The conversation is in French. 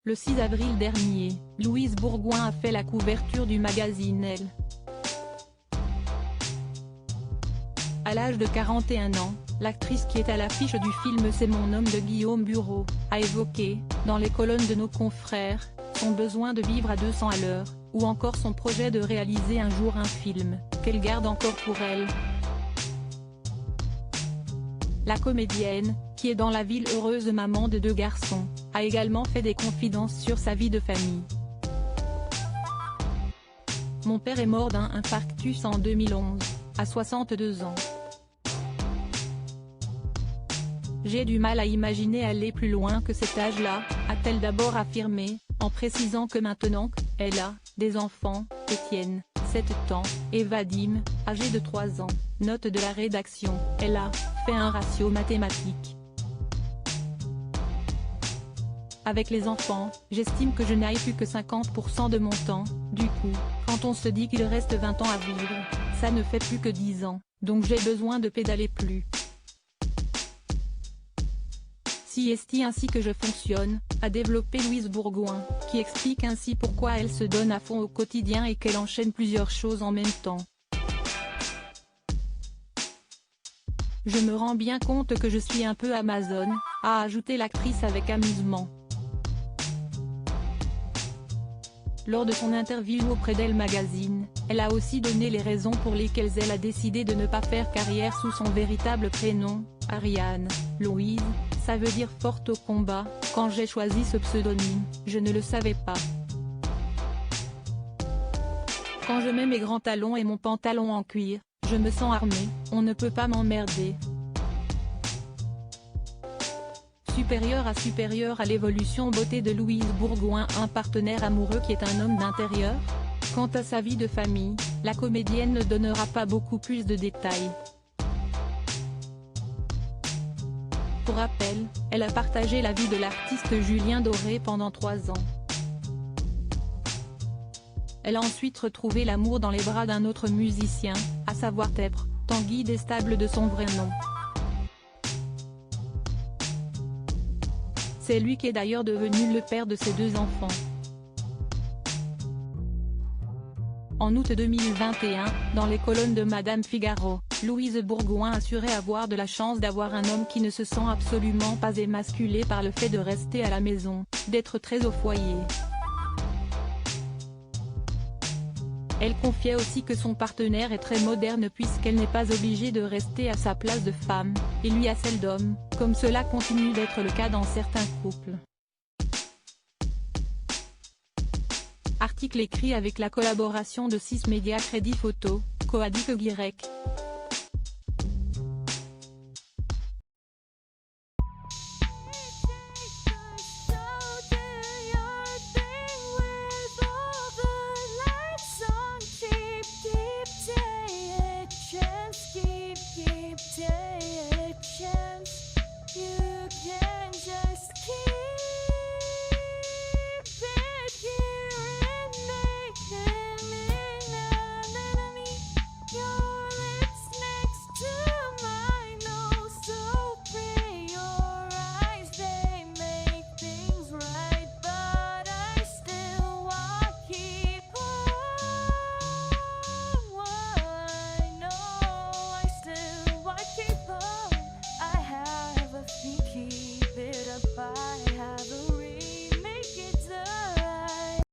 Le 6 avril dernier, Louise Bourgoin a fait la couverture du magazine Elle. À l'âge de 41 ans, l'actrice qui est à l'affiche du film C'est mon homme de Guillaume Bureau, a évoqué, dans les colonnes de nos confrères, son besoin de vivre à 200 à l'heure, ou encore son projet de réaliser un jour un film, qu'elle garde encore pour elle. La comédienne, qui est dans la ville heureuse maman de 2 garçons, a également fait des confidences sur sa vie de famille. Mon père est mort d'un infarctus en 2011, à 62 ans. J'ai du mal à imaginer aller plus loin que cet âge-là, a-t-elle d'abord affirmé, en précisant que maintenant qu'elle a des enfants, Étienne, 7 ans, et Vadim, âgé de 3 ans, note de la rédaction, elle a fait un ratio mathématique. Avec les enfants, j'estime que je n'aille plus que 50% de mon temps, du coup, quand on se dit qu'il reste 20 ans à vivre, ça ne fait plus que 10 ans, donc j'ai besoin de pédaler plus. Si est ainsi que je fonctionne, a développé Louise Bourgoin, qui explique ainsi pourquoi elle se donne à fond au quotidien et qu'elle enchaîne plusieurs choses en même temps. Je me rends bien compte que je suis un peu Amazon, a ajouté l'actrice avec amusement. Lors de son interview auprès d'Elle Magazine, elle a aussi donné les raisons pour lesquelles elle a décidé de ne pas faire carrière sous son véritable prénom, Ariane. Louise, ça veut dire forte au combat, quand j'ai choisi ce pseudonyme, je ne le savais pas. Quand je mets mes grands talons et mon pantalon en cuir, je me sens armée, on ne peut pas m'emmerder. Supérieure à l'évolution beauté de Louise Bourgoin, un partenaire amoureux qui est un homme d'intérieur. Quant à sa vie de famille, la comédienne ne donnera pas beaucoup plus de détails. Pour rappel, elle a partagé la vie de l'artiste Julien Doré pendant 3 ans. Elle a ensuite retrouvé l'amour dans les bras d'un autre musicien, à savoir Tèbre, Tanguy Destable de son vrai nom. C'est lui qui est d'ailleurs devenu le père de ses 2 enfants. En août 2021, dans les colonnes de Madame Figaro, Louise Bourgoin assurait avoir de la chance d'avoir un homme qui ne se sent absolument pas émasculé par le fait de rester à la maison, d'être très au foyer. Elle confiait aussi que son partenaire est très moderne puisqu'elle n'est pas obligée de rester à sa place de femme, et lui à celle d'homme, comme cela continue d'être le cas dans certains couples. Article écrit avec la collaboration de 6 médias Crédit Photo, Coadic Y.